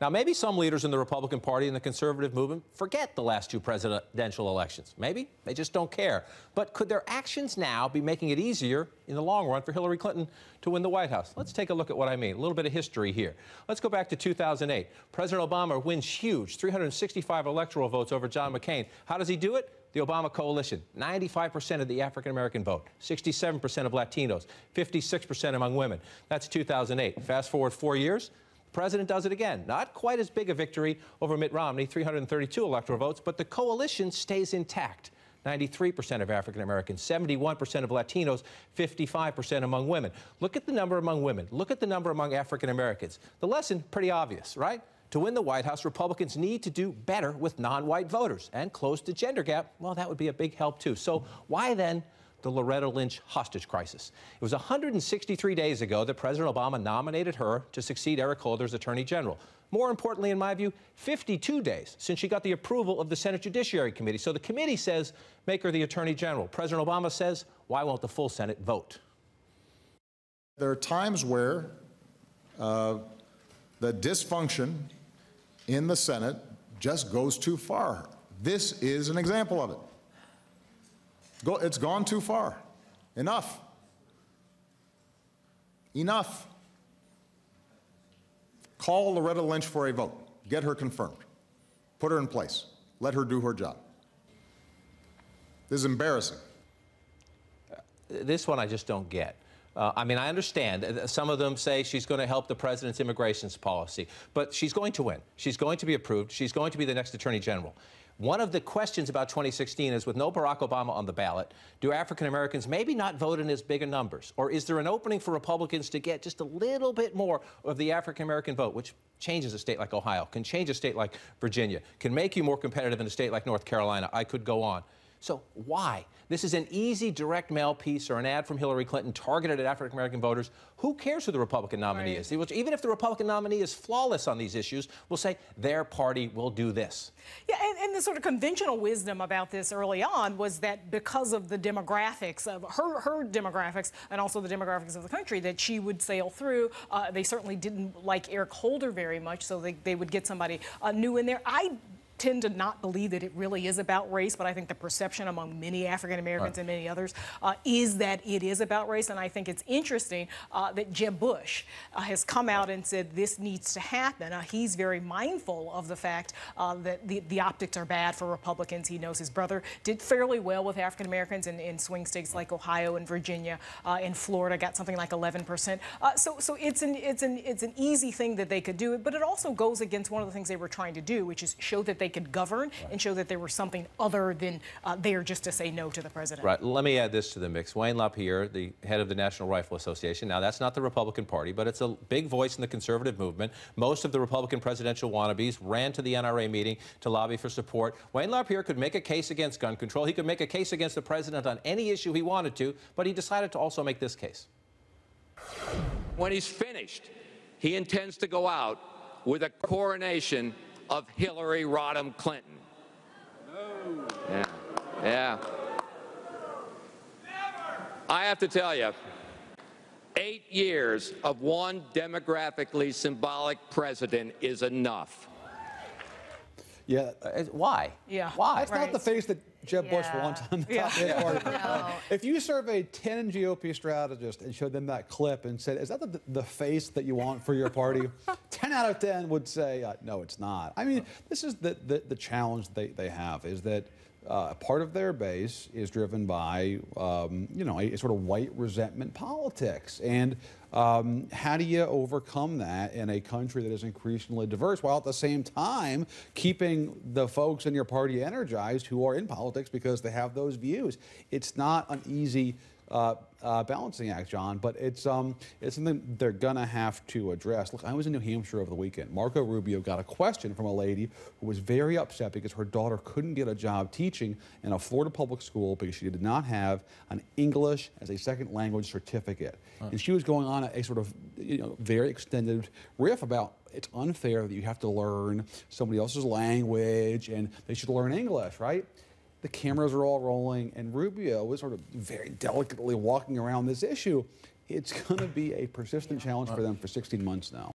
Now, maybe some leaders in the Republican Party and the conservative movement forget the last two presidential elections. Maybe they just don't care. But could their actions now be making it easier in the long run for Hillary Clinton to win the White House? Let's take a look at what I mean. A little bit of history here. Let's go back to 2008. President Obama wins huge, 365 electoral votes over John McCain. How does he do it? The Obama coalition, 95% of the African-American vote, 67% of Latinos, 56% among women. That's 2008. Fast forward 4 years, the president does it again. Not quite as big a victory over Mitt Romney, 332 electoral votes, but the coalition stays intact. 93% of African Americans, 71% of Latinos, 55% among women. Look at the number among women. Look at the number among African Americans. The lesson, pretty obvious, right? To win the White House, Republicans need to do better with non-white voters and close the gender gap. Well, that would be a big help, too. So why, then, the Loretta Lynch hostage crisis? It was 163 days ago that President Obama nominated her to succeed Eric Holder as Attorney General. More importantly, in my view, 52 days since she got the approval of the Senate Judiciary Committee. So the committee says, make her the Attorney General. President Obama says, why won't the full Senate vote? There are times where the dysfunction in the Senate just goes too far. This is an example of it. It's gone too far. Enough. Enough. Call Loretta Lynch for a vote. Get her confirmed. Put her in place. Let her do her job. This is embarrassing. This one I just don't get. I mean, I understand. Some of them say she's going to help the president's immigration policy, but she's going to win. She's going to be approved. She's going to be the next Attorney General. One of the questions about 2016 is, with no Barack Obama on the ballot, do African Americans maybe not vote in as big a numbers? Or is there an opening for Republicans to get just a little bit more of the African American vote, which changes a state like Ohio, can change a state like Virginia, can make you more competitive in a state like North Carolina? I could go on. So why? This is an easy direct mail piece or an ad from Hillary Clinton targeted at African-American voters. Who cares who the Republican nominee is? Even if the Republican nominee is flawless on these issues, we'll say their party will do this. Yeah, and the sort of conventional wisdom about this early on was that because of the demographics of her demographics and also the demographics of the country, that she would sail through. They certainly didn't like Eric Holder very much, so they would get somebody new in there. I tend to not believe that it really is about race, but I think the perception among many African Americans and many others is that it is about race. And I think it's interesting that Jeb Bush has come out and said this needs to happen. He's very mindful of the fact that the optics are bad for Republicans. He knows his brother did fairly well with African Americans in swing states like Ohio and Virginia. In Florida, got something like 11%. So it's an easy thing that they could do, but it also goes against one of the things they were trying to do, which is show that they could govern and show that there was something other than there just to say no to the president. Right. Let me add this to the mix. Wayne LaPierre, the head of the National Rifle Association. Now, that's not the Republican Party, but it's a big voice in the conservative movement. Most of the Republican presidential wannabes ran to the NRA meeting to lobby for support. Wayne LaPierre could make a case against gun control. He could make a case against the president on any issue he wanted to, but he decided to also make this case. When he's finished, he intends to go out with a coronation of Hillary Rodham Clinton. No. Yeah. I have to tell you, 8 years of one demographically symbolic president is enough. Yeah. Why? Yeah. Why? That's not the face that Jeb Bush wants on the top of his party. No. If you surveyed 10 GOP strategists and showed them that clip and said, is that the face that you want for your party? 10 out of 10 would say, no, it's not. I mean, this is the challenge they have, is that part of their base is driven by, you know, a sort of white resentment politics. And how do you overcome that in a country that is increasingly diverse while at the same time keeping the folks in your party energized who are in politics because they have those views? It's not an easy balancing act, John, but it's something they're gonna have to address. Look, I was in New Hampshire over the weekend. Marco Rubio got a question from a lady who was very upset because her daughter couldn't get a job teaching in a Florida public school because she did not have an English as a second language certificate. And she was going on a sort of, you know, very extended riff about it's unfair that you have to learn somebody else's language and they should learn English, right? The cameras are all rolling, and Rubio was sort of very delicately walking around this issue. It's going to be a persistent challenge for them for 16 months now.